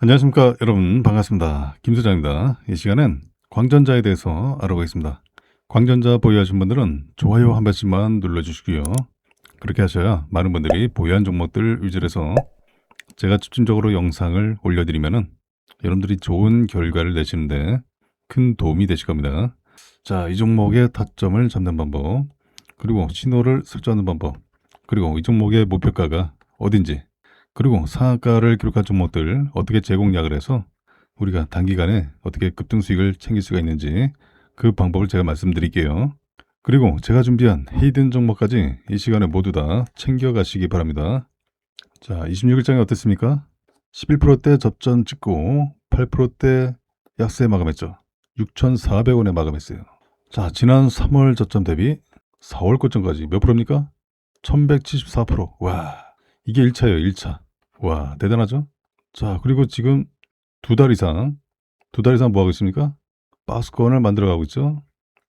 안녕하십니까 여러분, 반갑습니다. 김 소장입니다. 이 시간엔 광전자에 대해서 알아보겠습니다. 광전자 보유하신 분들은 좋아요 한 번씩만 눌러주시고요. 그렇게 하셔야 많은 분들이 보유한 종목들 위주로 해서 제가 집중적으로 영상을 올려드리면은 여러분들이 좋은 결과를 내시는데 큰 도움이 되실 겁니다. 자, 이 종목의 타점을 잡는 방법, 그리고 신호를 설정하는 방법, 그리고 이 종목의 목표가가 어딘지, 그리고 상한가를 기록한 종목들 어떻게 재공략을 해서 우리가 단기간에 어떻게 급등 수익을 챙길 수가 있는지 그 방법을 제가 말씀드릴게요. 그리고 제가 준비한 히든 종목까지 이 시간에 모두 다 챙겨가시기 바랍니다. 자, 26일장이 어땠습니까? 11%대 접전 찍고 8%대 약세 마감했죠. 6,400원에 마감했어요. 자, 지난 3월 저점 대비 4월 고점까지 몇 프로입니까? 1174%. 와, 이게 1차예요, 1차. 와, 대단하죠? 자, 그리고 지금 두 달 이상 뭐 하고 있습니까? 박스권을 만들어 가고 있죠.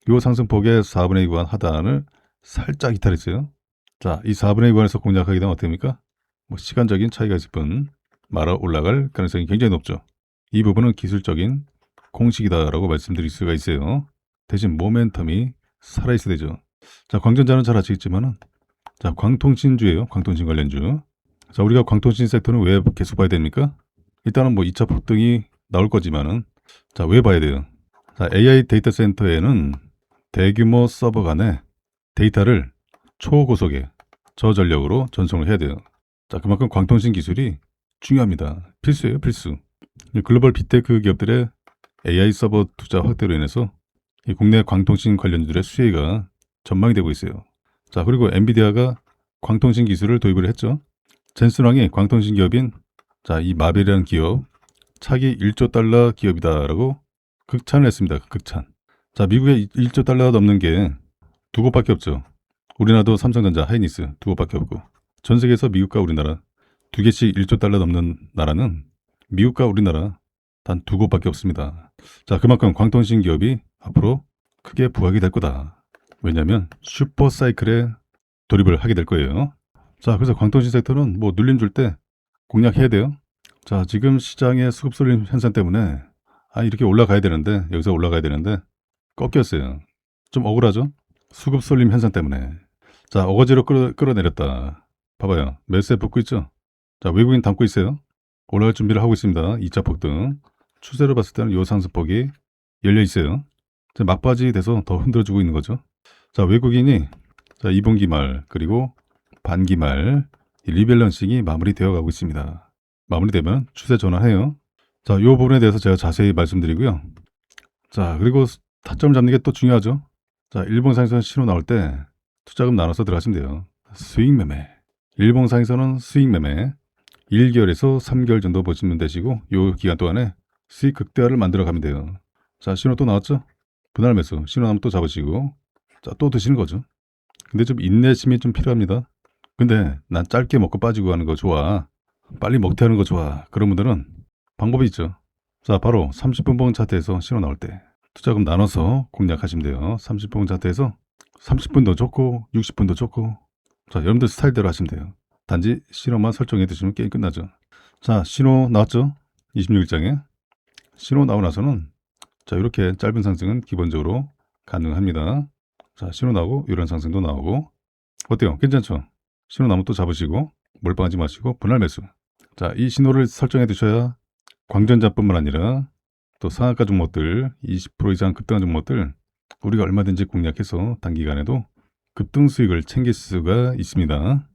요 상승폭의 4분의 2 구간 하단을 살짝 이탈했어요. 자, 이 4분의 2 구간에서 공략하게 되면 어떻게 됩니까? 뭐 시간적인 차이가 있을 뿐 말아 올라갈 가능성이 굉장히 높죠. 이 부분은 기술적인 공식이다라고 말씀드릴 수가 있어요. 대신 모멘텀이 살아있어야 되죠. 자, 광전자는 잘 아시겠지만은, 자, 광통신주예요. 광통신 관련주. 자, 우리가 광통신 섹터는 왜 계속 봐야 됩니까? 일단은 뭐 2차 폭등이 나올 거지만은, 자, 왜 봐야 돼요? 자, AI 데이터 센터에는 대규모 서버 간에 데이터를 초고속에 저전력으로 전송을 해야 돼요. 자, 그만큼 광통신 기술이 중요합니다. 필수예요, 필수. 글로벌 빅테크 기업들의 AI 서버 투자 확대로 인해서 이 국내 광통신 관련주들의 수혜가 전망이 되고 있어요. 자, 그리고 엔비디아가 광통신 기술을 도입을 했죠. 젠슨왕이 광통신 기업인, 자, 이 마벨이라는 기업 차기 1조 달러 기업이다라고 극찬을 했습니다. 극찬. 자, 미국에 1조 달러가 넘는 게 두 곳밖에 없죠. 우리나라도 삼성전자, 하이닉스 두 곳밖에 없고, 전 세계에서 미국과 우리나라 두 개씩 1조 달러 넘는 나라는 미국과 우리나라 단 두 곳밖에 없습니다. 자, 그만큼 광통신 기업이 앞으로 크게 부각이 될 거다. 왜냐하면 슈퍼 사이클에 돌입을 하게 될 거예요. 자, 그래서 광통신 섹터는 뭐 눌림 줄 때 공략해야 돼요. 자, 지금 시장의 수급 쏠림 현상 때문에 이렇게 올라가야 되는데, 여기서 올라가야 되는데 꺾였어요. 좀 억울하죠? 수급 쏠림 현상 때문에. 자, 어거지로 끌어내렸다. 봐봐요. 매수에 붙고 있죠? 자, 외국인 담고 있어요. 올라갈 준비를 하고 있습니다. 2차 폭등. 추세로 봤을 때는 요 상승폭이 열려 있어요. 막바지 돼서 더 흔들어주고 있는 거죠. 자, 외국인이, 자, 2분기 말 그리고 반기 말 리밸런싱이 마무리되어 가고 있습니다. 마무리되면 추세 전환해요. 자, 요 부분에 대해서 제가 자세히 말씀드리고요. 자, 그리고 타점을 잡는 게 또 중요하죠. 자, 일봉상에서는 신호 나올 때 투자금 나눠서 들어가시면 돼요. 수익 매매. 일봉상에서는 수익 매매 1개월에서 3개월 정도 보시면 되시고, 요 기간 동안에 수익 극대화를 만들어 가면 돼요. 자, 신호 또 나왔죠? 분할 매수. 신호 나면 또 잡으시고, 자, 또 드시는 거죠. 근데 좀 인내심이 좀 필요합니다. 근데 난 짧게 먹고 빠지고 하는 거 좋아. 빨리 먹튀하는 거 좋아. 그런 분들은 방법이 있죠. 자, 바로 30분봉 차트에서 신호 나올 때 투자금 나눠서 공략하시면 돼요. 30분 차트에서 30분도 좋고 60분도 좋고, 자, 여러분들 스타일대로 하시면 돼요. 단지 신호만 설정해 두시면 게임 끝나죠. 자, 신호 나왔죠? 26일장에 신호 나오고 나서는, 자, 이렇게 짧은 상승은 기본적으로 가능합니다. 자, 신호 나오고 이런 상승도 나오고, 어때요? 괜찮죠? 신호 나오면 또 잡으시고 몰빵하지 마시고 분할 매수. 자, 이 신호를 설정해 두셔야 광전자뿐만 아니라 또 상한가 종목들 20% 이상 급등한 종목들 우리가 얼마든지 공략해서 단기간에도 급등 수익을 챙길 수가 있습니다.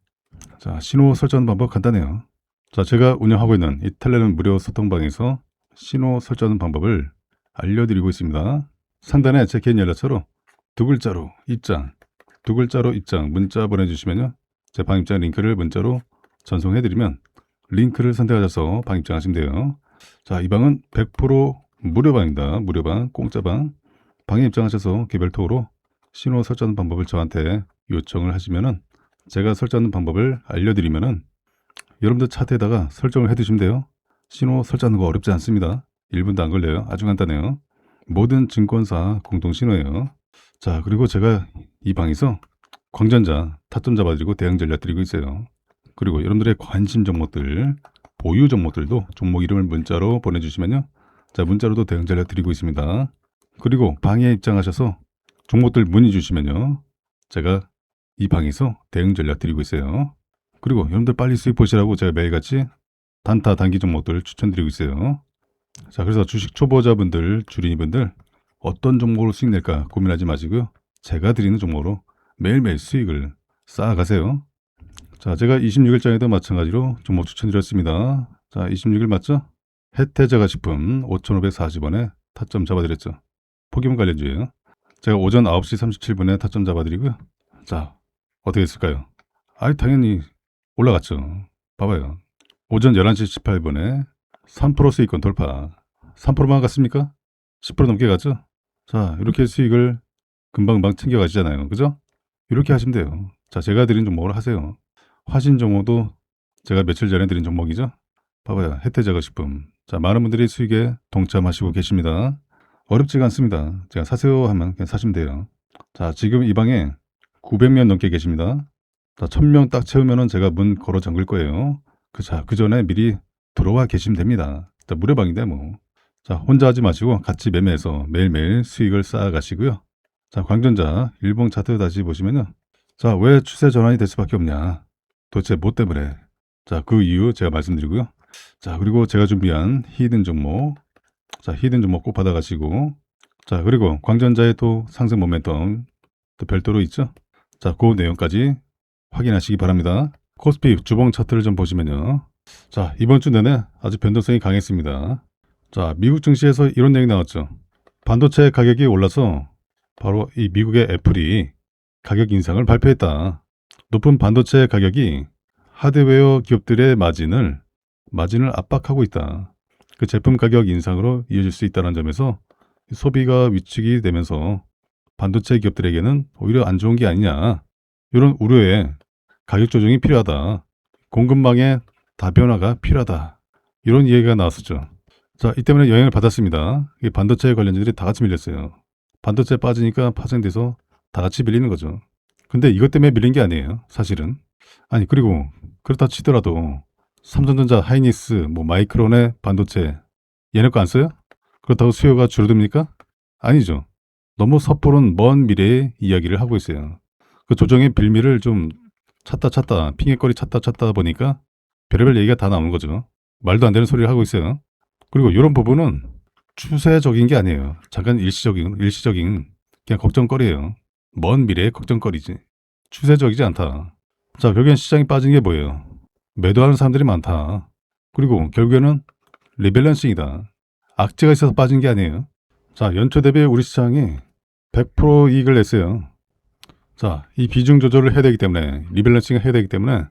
자, 신호 설정 방법 간단해요. 자, 제가 운영하고 있는 이 텔레그램 무료 소통방에서 신호 설정 방법을 알려드리고 있습니다. 상단에 제 개인 연락처로 두 글자로 입장 문자 보내주시면요, 제 방 입장 링크를 문자로 전송해드리면 링크를 선택하셔서 방 입장하시면 돼요. 자, 이 방은 100% 무료방입니다. 무료방, 공짜방. 방에 입장하셔서 개별톡으로 신호 설정 방법을 저한테 요청을 하시면은 제가 설정하는 방법을 알려드리면은 여러분들 차트에다가 설정을 해두시면 돼요. 신호 설정하는 거 어렵지 않습니다. 1분도 안 걸려요. 아주 간단해요. 모든 증권사 공동 신호예요. 자, 그리고 제가 이 방에서 광전자 타점 잡아드리고 대응 전략 드리고 있어요. 그리고 여러분들의 관심 종목들 보유 종목들도 종목 이름을 문자로 보내주시면요. 자, 문자로도 대응 전략 드리고 있습니다. 그리고 방에 입장하셔서 종목들 문의 주시면요. 제가 이 방에서 대응 전략 드리고 있어요. 그리고 여러분들 빨리 수익 보시라고 제가 매일같이 단타 단기 종목들 추천드리고 있어요. 자, 그래서 주식 초보자분들, 주린이분들 어떤 종목으로 수익 낼까 고민하지 마시고요. 제가 드리는 종목으로 매일매일 수익을 쌓아가세요. 자, 제가 26일장에도 마찬가지로 종목 추천드렸습니다. 자, 26일 맞죠? 혜태자가식품 5,540원에 타점 잡아드렸죠. 포기문 관련주예요. 제가 오전 9시 37분에 타점 잡아드리고요. 자, 어떻게 했을까요? 아이, 당연히 올라갔죠. 봐봐요. 오전 11시 18분에 3% 수익권 돌파. 3%만 갔습니까? 10% 넘게 갔죠? 자, 이렇게 수익을 금방금방 챙겨가시잖아요. 그죠? 이렇게 하시면 돼요. 자, 제가 드린 종목을 하세요. 화신 종목도 제가 며칠 전에 드린 종목이죠. 봐봐요. 혜태자가식품. 자, 많은 분들이 수익에 동참하시고 계십니다. 어렵지가 않습니다. 제가 사세요 하면 그냥 사시면 돼요. 자, 지금 이 방에 900명 넘게 계십니다. 자, 1000명 딱 채우면은 제가 문 걸어 잠글 거예요. 그 전에 미리 들어와 계시면 됩니다. 자, 무료방인데 뭐. 자, 혼자 하지 마시고 같이 매매해서 매일매일 수익을 쌓아가시고요. 자, 광전자 일봉 차트 다시 보시면요. 자, 왜 추세 전환이 될 수밖에 없냐? 도대체 뭐 때문에? 자, 그 이유 제가 말씀드리고요. 자, 그리고 제가 준비한 히든 종목. 자, 히든 종목 꼭 받아가시고. 자, 그리고 광전자의 또 상승 모멘텀 또 별도로 있죠. 자, 그 내용까지 확인하시기 바랍니다. 코스피 주봉 차트를 좀 보시면요. 자, 이번 주 내내 아주 변동성이 강했습니다. 자, 미국 증시에서 이런 내용이 나왔죠. 반도체 가격이 올라서 바로 이 미국의 애플이 가격 인상을 발표했다. 높은 반도체 가격이 하드웨어 기업들의 마진을 압박하고 있다. 그 제품 가격 인상으로 이어질 수 있다는 점에서 소비가 위축이 되면서 반도체 기업들에게는 오히려 안 좋은 게 아니냐. 이런 우려에 가격 조정이 필요하다. 공급망의 다변화가 필요하다. 이런 이야기가 나왔었죠. 자, 이 때문에 영향을 받았습니다. 이 반도체 관련주들이 다 같이 밀렸어요. 반도체 빠지니까 파생돼서 다 같이 밀리는 거죠. 근데 이것 때문에 밀린 게 아니에요. 사실은. 아니, 그리고 그렇다 치더라도 삼성전자, 하이닉스, 뭐 마이크론의 반도체 얘네 거 안 써요? 그렇다고 수요가 줄어듭니까? 아니죠. 너무 섣부른 먼 미래의 이야기를 하고 있어요. 그 조정의 빌미를 좀 찾다 핑계거리 찾다 보니까 별의별 얘기가 다 나오는 거죠. 말도 안 되는 소리를 하고 있어요. 그리고 이런 부분은 추세적인 게 아니에요. 잠깐 일시적인 그냥 걱정거리예요. 먼 미래의 걱정거리지. 추세적이지 않다. 자, 결국엔 시장이 빠진 게 뭐예요? 매도하는 사람들이 많다. 그리고 결국에는 리밸런싱이다. 악재가 있어서 빠진 게 아니에요. 자, 연초 대비 우리 시장이 100% 이익을 냈어요. 자, 이 비중 조절을 해야 되기 때문에 리밸런싱을 해야 되기 때문에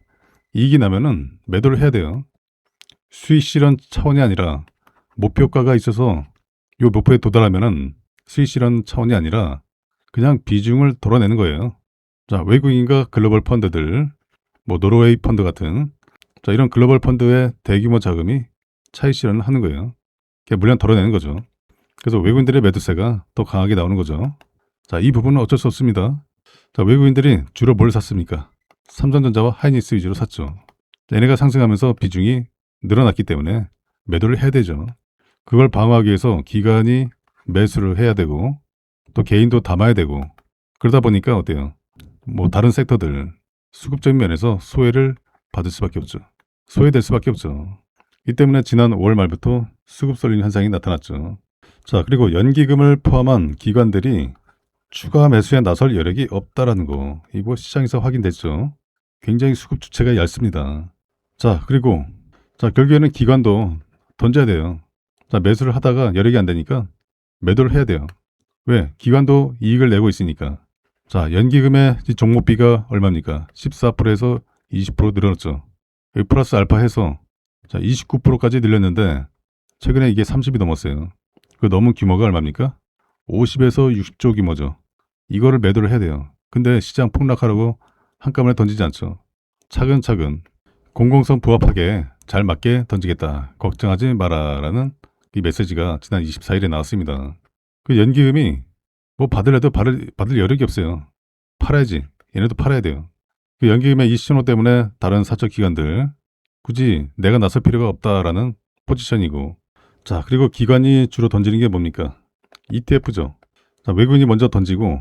이익이 나면은 매도를 해야 돼요. 수익 실현 차원이 아니라 목표가가 있어서 이 목표에 도달하면은 수익 실현 차원이 아니라 그냥 비중을 덜어내는 거예요. 자, 외국인과 글로벌 펀드들, 뭐 노르웨이 펀드 같은 자, 이런 글로벌 펀드의 대규모 자금이 차익 실현을 하는 거예요. 그냥 물량 덜어내는 거죠. 그래서 외국인들의 매도세가 더 강하게 나오는 거죠. 자, 이 부분은 어쩔 수 없습니다. 자, 외국인들이 주로 뭘 샀습니까? 삼성전자와 하이닉스 위주로 샀죠. 얘네가 상승하면서 비중이 늘어났기 때문에 매도를 해야 되죠. 그걸 방어하기 위해서 기관이 매수를 해야 되고 또 개인도 담아야 되고 그러다 보니까 어때요? 뭐 다른 섹터들 수급적인 면에서 소외를 받을 수밖에 없죠. 소외될 수밖에 없죠. 이 때문에 지난 5월 말부터 수급 쏠림 현상이 나타났죠. 자, 그리고 연기금을 포함한 기관들이 추가 매수에 나설 여력이 없다라는 거 이거 시장에서 확인됐죠. 굉장히 수급 주체가 얇습니다. 자, 그리고 자, 결국에는 기관도 던져야 돼요. 자, 매수를 하다가 여력이 안 되니까 매도를 해야 돼요. 왜? 기관도 이익을 내고 있으니까. 자, 연기금의 종목비가 얼마입니까? 14%에서 20% 늘어났죠. 여기 플러스 알파 해서 자, 29%까지 늘렸는데 최근에 이게 30이 넘었어요. 그 넘은 규모가 얼마입니까? 50에서 60조 규모죠. 이거를 매도를 해야 돼요. 근데 시장 폭락하라고 한꺼번에 던지지 않죠. 차근차근 공공성 부합하게 잘 맞게 던지겠다. 걱정하지 마라라는 이 메시지가 지난 24일에 나왔습니다. 그 연기금이 뭐 받으려도 받을 여력이 없어요. 팔아야지. 얘네도 팔아야 돼요. 그 연기금의 이 신호 때문에 다른 사적 기관들 굳이 내가 나설 필요가 없다라는 포지션이고, 자, 그리고 기관이 주로 던지는 게 뭡니까? ETF죠. 자, 외국인이 먼저 던지고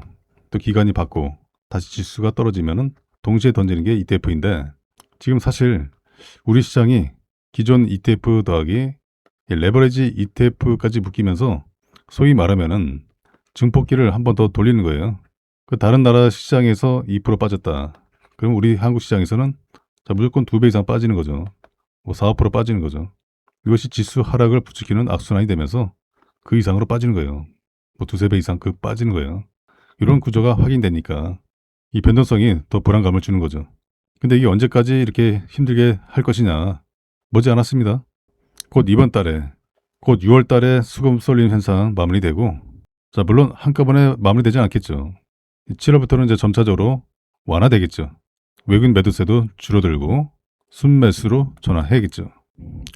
또 기관이 받고 다시 지수가 떨어지면은 동시에 던지는 게 ETF인데, 지금 사실 우리 시장이 기존 ETF 더하기 레버리지 ETF까지 묶이면서 소위 말하면은 증폭기를 한 번 더 돌리는 거예요. 그 다른 나라 시장에서 2% 빠졌다. 그럼 우리 한국 시장에서는 자, 무조건 2배 이상 빠지는 거죠. 뭐 4, 5% 빠지는 거죠. 이것이 지수 하락을 부추기는 악순환이 되면서 그 이상으로 빠지는 거예요. 뭐 2, 3배 이상 빠지는 거예요. 이런 구조가 확인되니까 이 변동성이 더 불안감을 주는 거죠. 근데 이게 언제까지 이렇게 힘들게 할 것이냐. 머지 않았습니다. 곧 이번 달에, 곧 6월 달에 수급 쏠림 현상 마무리되고, 자, 물론 한꺼번에 마무리되지 않겠죠. 7월부터는 이제 점차적으로 완화되겠죠. 외국인 매도세도 줄어들고 순매수로 전환해야겠죠.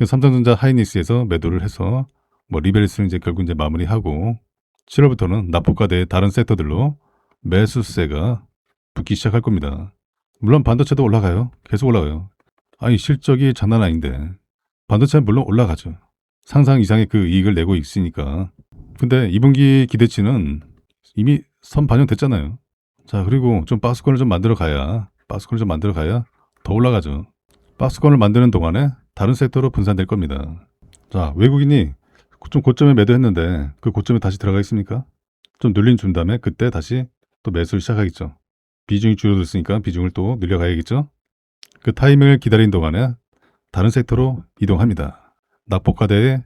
삼성전자 하이닉스에서 매도를 해서 뭐 리벨스는 이제 결국 이제 마무리하고 7월부터는 납폭과대의 다른 섹터들로 매수세가 붙기 시작할 겁니다. 물론 반도체도 올라가요. 계속 올라가요. 아니 실적이 장난 아닌데 반도체는 물론 올라가죠. 상상 이상의 그 이익을 내고 있으니까. 근데 2분기 기대치는 이미 선 반영됐잖아요. 자, 그리고 좀 박스권을 좀 만들어 가야 더 올라가죠. 박스권을 만드는 동안에 다른 섹터로 분산될 겁니다. 자, 외국인이 좀 고점에 매도했는데 그 고점에 다시 들어가 있습니까? 좀 눌림 준 다음에 그때 다시 또 매수를 시작하겠죠. 비중이 줄어들었으니까 비중을 또 늘려가야겠죠. 그 타이밍을 기다린 동안에 다른 섹터로 이동합니다. 낙폭과대의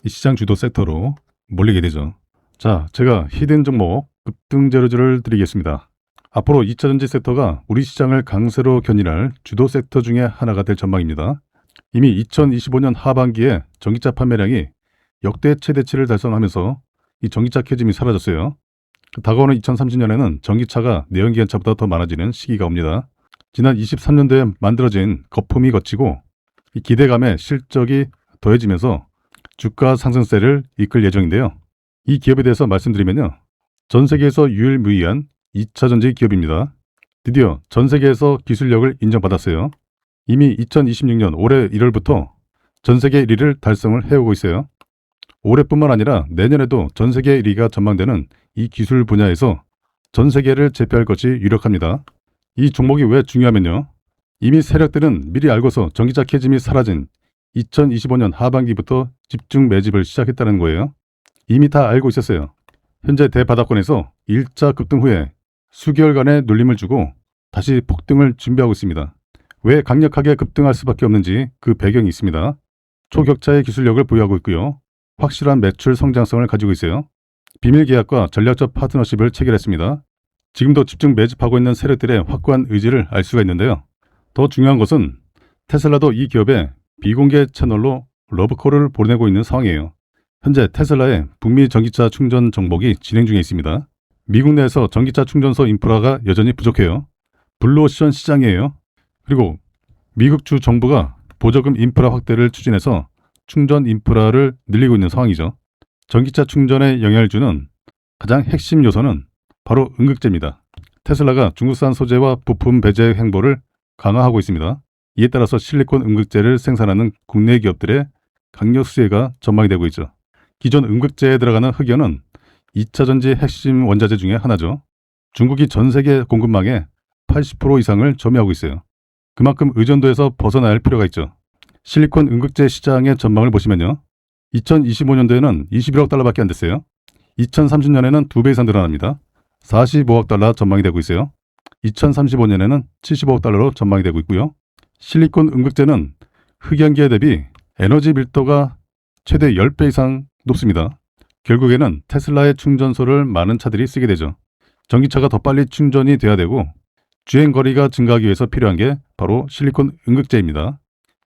시장 주도 섹터로 몰리게 되죠. 자, 제가 히든 종목 급등 재료주를 드리겠습니다. 앞으로 2차전지 섹터가 우리 시장을 강세로 견인할 주도 섹터 중에 하나가 될 전망입니다. 이미 2025년 하반기에 전기차 판매량이 역대 최대치를 달성하면서 이 전기차 캐즘이 사라졌어요. 다가오는 2030년에는 전기차가 내연기관차보다 더 많아지는 시기가 옵니다. 지난 23년도에 만들어진 거품이 걷히고 이 기대감에 실적이 더해지면서 주가 상승세를 이끌 예정인데요. 이 기업에 대해서 말씀드리면요. 전 세계에서 유일무이한 2차전지 기업입니다. 드디어 전 세계에서 기술력을 인정받았어요. 이미 2026년 올해 1월부터 전 세계 1위를 달성을 해오고 있어요. 올해뿐만 아니라 내년에도 전 세계 1위가 전망되는 이 기술 분야에서 전 세계를 제패할 것이 유력합니다. 이 종목이 왜 중요하면요. 이미 세력들은 미리 알고서 전기차 캐즘이 사라진 2025년 하반기부터 집중 매집을 시작했다는 거예요. 이미 다 알고 있었어요. 현재 대바닥권에서 1차 급등 후에 수개월간의 눌림을 주고 다시 폭등을 준비하고 있습니다. 왜 강력하게 급등할 수밖에 없는지 그 배경이 있습니다. 초격차의 기술력을 보유하고 있고요. 확실한 매출 성장성을 가지고 있어요. 비밀 계약과 전략적 파트너십을 체결했습니다. 지금도 집중 매집하고 있는 세력들의 확고한 의지를 알 수가 있는데요. 더 중요한 것은 테슬라도 이 기업에 비공개 채널로 러브콜을 보내고 있는 상황이에요. 현재 테슬라의 북미 전기차 충전 정복이 진행 중에 있습니다. 미국 내에서 전기차 충전소 인프라가 여전히 부족해요. 블루오션 시장이에요. 그리고 미국 주 정부가 보조금 인프라 확대를 추진해서 충전 인프라를 늘리고 있는 상황이죠. 전기차 충전에 영향을 주는 가장 핵심 요소는 바로 음극재입니다. 테슬라가 중국산 소재와 부품 배제 행보를 강화하고 있습니다. 이에 따라서 실리콘 음극재를 생산하는 국내 기업들의 강력 수혜가 전망이 되고 있죠. 기존 음극재에 들어가는 흑연은 2차전지 핵심 원자재 중에 하나죠. 중국이 전 세계 공급망의 80% 이상을 점유하고 있어요. 그만큼 의존도에서 벗어날 필요가 있죠. 실리콘 음극재 시장의 전망을 보시면요. 2025년도에는 21억 달러밖에 안 됐어요. 2030년에는 2배 이상 늘어납니다. 45억 달러 전망이 되고 있어요. 2035년에는 75억 달러로 전망이 되고 있고요. 실리콘 음극재는 흑연기에 대비 에너지 밀도가 최대 10배 이상 높습니다. 결국에는 테슬라의 충전소를 많은 차들이 쓰게 되죠. 전기차가 더 빨리 충전이 돼야 되고 주행거리가 증가하기 위해서 필요한 게 바로 실리콘 음극재입니다.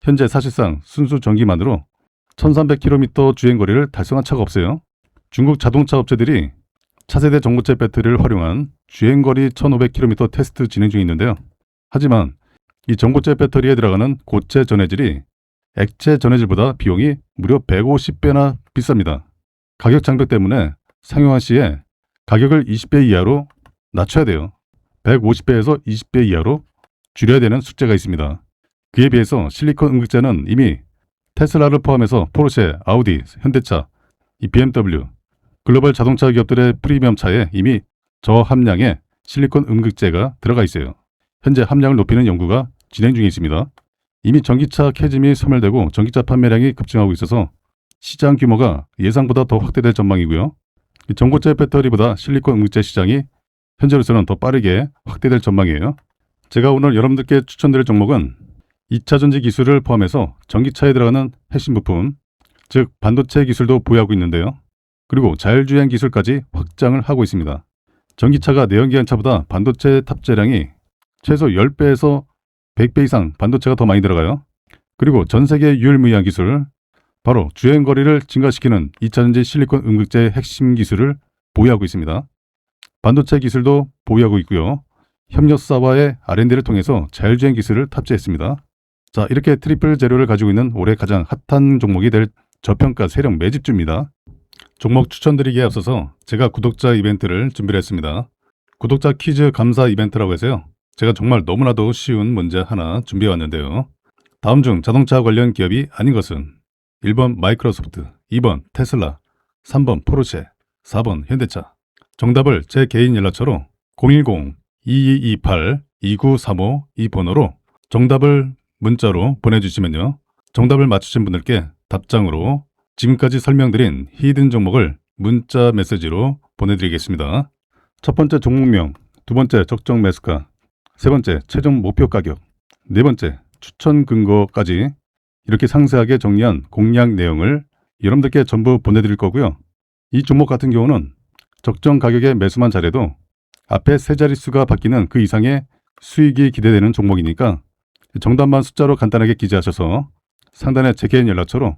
현재 사실상 순수 전기만으로 1300km 주행거리를 달성한 차가 없어요. 중국 자동차 업체들이 차세대 전고체 배터리를 활용한 주행거리 1500km 테스트 진행 중에 있는데요. 하지만 이 전고체 배터리에 들어가는 고체 전해질이 액체 전해질보다 비용이 무려 150배나 비쌉니다. 가격 장벽 때문에 상용화 시에 가격을 20배 이하로 낮춰야 돼요. 150배에서 20배 이하로 줄여야 되는 숙제가 있습니다. 그에 비해서 실리콘 음극재는 이미 테슬라를 포함해서 포르쉐, 아우디, 현대차, 이 BMW, 글로벌 자동차 기업들의 프리미엄 차에 이미 저함량의 실리콘 음극재가 들어가 있어요. 현재 함량을 높이는 연구가 진행 중에 있습니다. 이미 전기차 캐즘이 소멸되고 전기차 판매량이 급증하고 있어서 시장 규모가 예상보다 더 확대될 전망이고요. 전고체 배터리보다 실리콘 음극재 시장이 현재로서는 더 빠르게 확대될 전망이에요. 제가 오늘 여러분들께 추천드릴 종목은 2차 전지 기술을 포함해서 전기차에 들어가는 핵심 부품, 즉 반도체 기술도 보유하고 있는데요. 그리고 자율주행 기술까지 확장을 하고 있습니다. 전기차가 내연기관차보다 반도체 탑재량이 최소 10배에서 100배 이상 반도체가 더 많이 들어가요. 그리고 전 세계 유일무이한 기술, 바로 주행거리를 증가시키는 2차전지 실리콘 음극재의 핵심 기술을 보유하고 있습니다. 반도체 기술도 보유하고 있고요. 협력사와의 R&D를 통해서 자율주행 기술을 탑재했습니다. 자, 이렇게 트리플 재료를 가지고 있는 올해 가장 핫한 종목이 될 저평가 세력 매집주입니다. 종목 추천드리기에 앞서서 제가 구독자 이벤트를 준비를 했습니다. 구독자 퀴즈 감사 이벤트라고 해서요. 제가 정말 너무나도 쉬운 문제 하나 준비해 왔는데요. 다음 중 자동차 관련 기업이 아닌 것은 1번 마이크로소프트, 2번 테슬라, 3번 포르쉐, 4번 현대차. 정답을 제 개인 연락처로 010-2228-2935 이 번호로 정답을 문자로 보내주시면요. 정답을 맞추신 분들께 답장으로 지금까지 설명드린 히든 종목을 문자 메시지로 보내드리겠습니다. 첫 번째 종목명, 두 번째 적정 매수가, 세 번째 최종 목표 가격, 네 번째 추천 근거까지 이렇게 상세하게 정리한 공략 내용을 여러분들께 전부 보내드릴 거고요. 이 종목 같은 경우는 적정 가격에 매수만 잘해도 앞에 세 자릿수가 바뀌는 그 이상의 수익이 기대되는 종목이니까 정답만 숫자로 간단하게 기재하셔서 상단에 제 개인 연락처로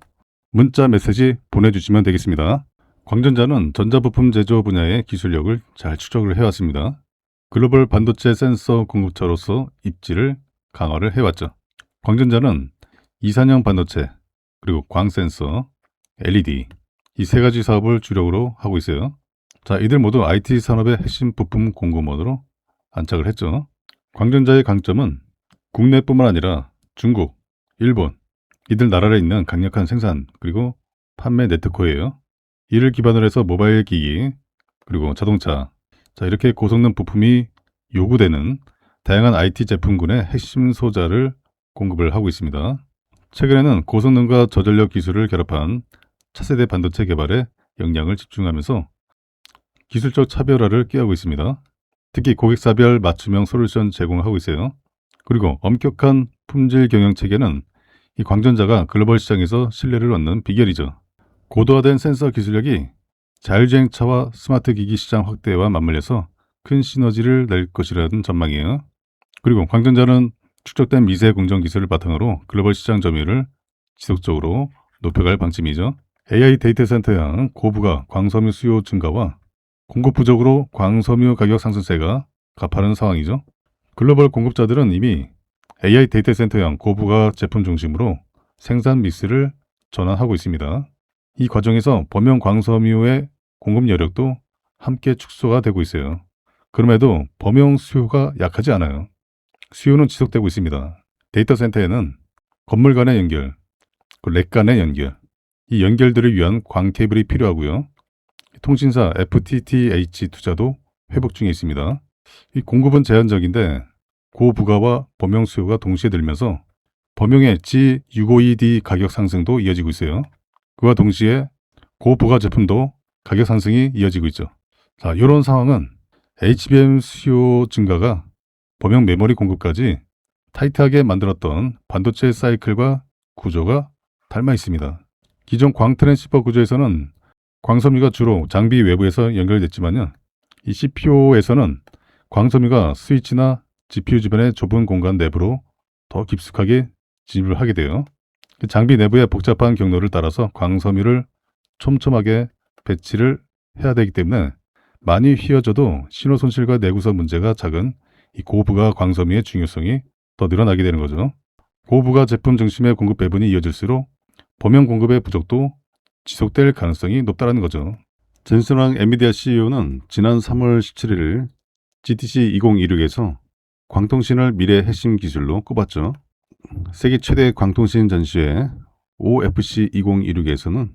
문자 메시지 보내주시면 되겠습니다. 광전자는 전자부품 제조 분야의 기술력을 잘 추적을 해왔습니다. 글로벌 반도체 센서 공급처로서 입지를 강화를 해왔죠. 광전자는 이산형 반도체, 그리고 광센서, LED 이 세 가지 사업을 주력으로 하고 있어요. 자, 이들 모두 IT 산업의 핵심 부품 공급원으로 안착을 했죠. 광전자의 강점은 국내뿐만 아니라 중국, 일본 이들 나라에 있는 강력한 생산 그리고 판매 네트워크예요. 이를 기반으로 해서 모바일 기기 그리고 자동차, 자, 이렇게 고성능 부품이 요구되는 다양한 IT 제품군의 핵심 소자를 공급을 하고 있습니다. 최근에는 고성능과 저전력 기술을 결합한 차세대 반도체 개발에 역량을 집중하면서 기술적 차별화를 꾀하고 있습니다. 특히 고객사별 맞춤형 솔루션 제공을 하고 있어요. 그리고 엄격한 품질 경영 체계는 이 광전자가 글로벌 시장에서 신뢰를 얻는 비결이죠. 고도화된 센서 기술력이 자율주행차와 스마트 기기 시장 확대와 맞물려서 큰 시너지를 낼 것이라는 전망이에요. 그리고 광전자는 축적된 미세 공정 기술을 바탕으로 글로벌 시장 점유율을 지속적으로 높여갈 방침이죠. AI 데이터 센터형 고부가 광섬유 수요 증가와 공급 부족으로 광섬유 가격 상승세가 가파른 상황이죠. 글로벌 공급자들은 이미 AI 데이터 센터형 고부가 제품 중심으로 생산 믹스를 전환하고 있습니다. 이 과정에서 범용 광섬유의 공급 여력도 함께 축소가 되고 있어요. 그럼에도 범용 수요가 약하지 않아요. 수요는 지속되고 있습니다. 데이터 센터에는 건물 간의 연결, 렉 간의 연결, 이 연결들을 위한 광 케이블이 필요하고요. 통신사 FTTH 투자도 회복 중에 있습니다. 이 공급은 제한적인데 고부가와 범용 수요가 동시에 늘면서 범용의 G652D 가격 상승도 이어지고 있어요. 그와 동시에 고부가 제품도 가격 상승이 이어지고 있죠. 자, 이런 상황은 HBM 수요 증가가 범용 메모리 공급까지 타이트하게 만들었던 반도체 사이클과 구조가 닮아 있습니다. 기존 광 트랜시퍼 구조에서는 광섬유가 주로 장비 외부에서 연결됐지만요. 이 CPU에서는 광섬유가 스위치나 GPU 주변의 좁은 공간 내부로 더 깊숙하게 진입을 하게 돼요. 장비 내부의 복잡한 경로를 따라서 광섬유를 촘촘하게 배치를 해야 되기 때문에 많이 휘어져도 신호 손실과 내구성 문제가 작은 이 고부가 광섬유의 중요성이 더 늘어나게 되는 거죠. 고부가 제품 중심의 공급 배분이 이어질수록 범용 공급의 부족도 지속될 가능성이 높다는 거죠. 젠슨왕 엔비디아 CEO는 지난 3월 17일 GTC 2026에서 광통신을 미래 핵심 기술로 꼽았죠. 세계 최대 광통신 전시회 OFC 2016에서는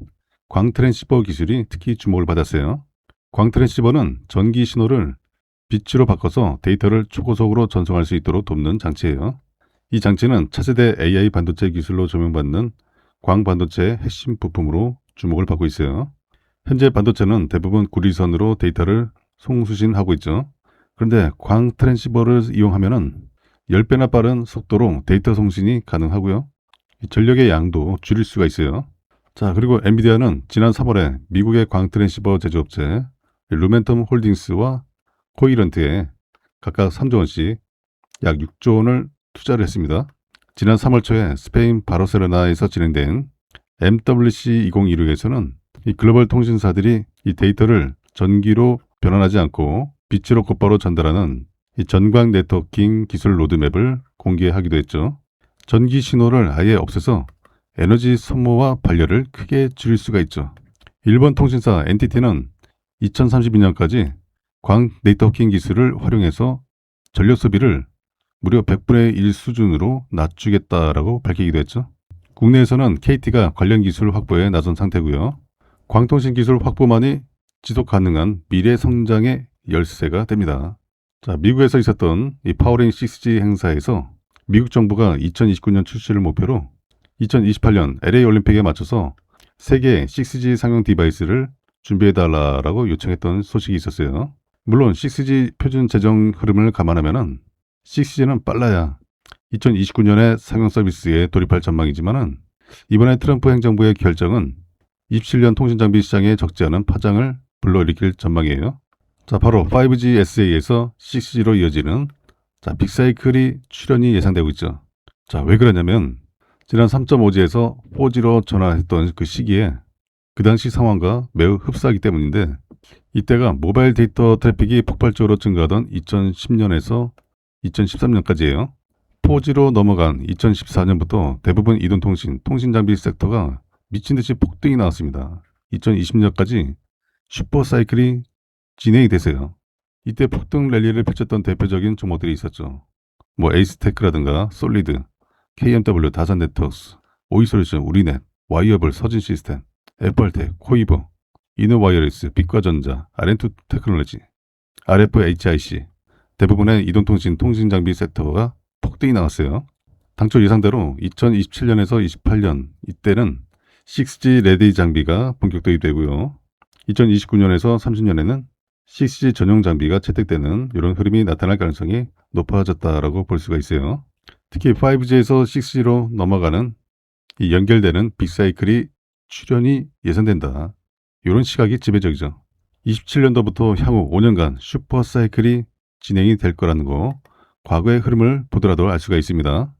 광 트랜시버 기술이 특히 주목을 받았어요. 광 트랜시버는 전기 신호를 빛으로 바꿔서 데이터를 초고속으로 전송할 수 있도록 돕는 장치예요. 이 장치는 차세대 AI 반도체 기술로 조명받는 광 반도체의 핵심 부품으로 주목을 받고 있어요. 현재 반도체는 대부분 구리선으로 데이터를 송수신하고 있죠. 그런데 광 트랜시버를 이용하면 10배나 빠른 속도로 데이터 송신이 가능하고요. 전력의 양도 줄일 수가 있어요. 자, 그리고 엔비디아는 지난 3월에 미국의 광 트랜시버 제조업체 루멘텀 홀딩스와 코이런트에 각각 3조 원씩 약 6조 원을 투자를 했습니다. 지난 3월 초에 스페인 바르셀로나에서 진행된 MWC 2016에서는 이 글로벌 통신사들이 이 데이터를 전기로 변환하지 않고 빛으로 곧바로 전달하는 이 전광 네트워킹 기술 로드맵을 공개하기도 했죠. 전기 신호를 아예 없애서 에너지 소모와 발열을 크게 줄일 수가 있죠. 일본 통신사 NTT는 2032년까지 광 네트워킹 기술을 활용해서 전력 소비를 무려 100분의 1 수준으로 낮추겠다라고 밝히기도 했죠. 국내에서는 KT가 관련 기술 확보에 나선 상태고요. 광통신 기술 확보만이 지속 가능한 미래 성장의 열쇠가 됩니다. 자, 미국에서 있었던 이 파워링 6G 행사에서 미국 정부가 2029년 출시를 목표로 2028년 LA 올림픽에 맞춰서 세계 6G 상용 디바이스를 준비해달라고 요청했던 소식이 있었어요. 물론 6G 표준 제정 흐름을 감안하면 6G는 빨라야 2029년에 상용 서비스에 돌입할 전망이지만은 이번에 트럼프 행정부의 결정은 27년 통신장비 시장에 적지 않은 파장을 불러일으킬 전망이에요. 자, 바로 5G SA에서 6G로 이어지는 빅사이클이 출현이 예상되고 있죠. 자, 왜 그러냐면 지난 3.5G에서 4G로 전환했던 그 시기에 그 당시 상황과 매우 흡사하기 때문인데 이때가 모바일 데이터 트래픽이 폭발적으로 증가하던 2010년에서 2013년까지예요. 4G로 넘어간 2014년부터 대부분 이동통신, 통신장비 섹터가 미친듯이 폭등이 나왔습니다. 2020년까지 슈퍼사이클이 진행이 되세요. 이때 폭등 랠리를 펼쳤던 대표적인 종목들이 있었죠. 에이스테크라든가 솔리드, KMW, 다산네트워크스, 오이솔루션, 우리넷, 와이어블, 서진시스템, 애플텍, 코이버, 이노와이어리스, 빛과전자, RN2 테크놀로지, RFHIC 대부분의 이동통신, 통신장비 섹터가 폭등이 나왔어요. 당초 예상대로 2027년에서 28년 이때는 6G 레디 장비가 본격 도입되고요. 2029년에서 30년에는 6G 전용 장비가 채택되는 이런 흐름이 나타날 가능성이 높아졌다라고 볼 수가 있어요. 특히 5G에서 6G로 넘어가는 이 연결되는 빅사이클이 출현이 예상된다. 이런 시각이 지배적이죠. 27년도부터 향후 5년간 슈퍼사이클이 진행이 될 거라는 거 과거의 흐름을 보더라도 알 수가 있습니다.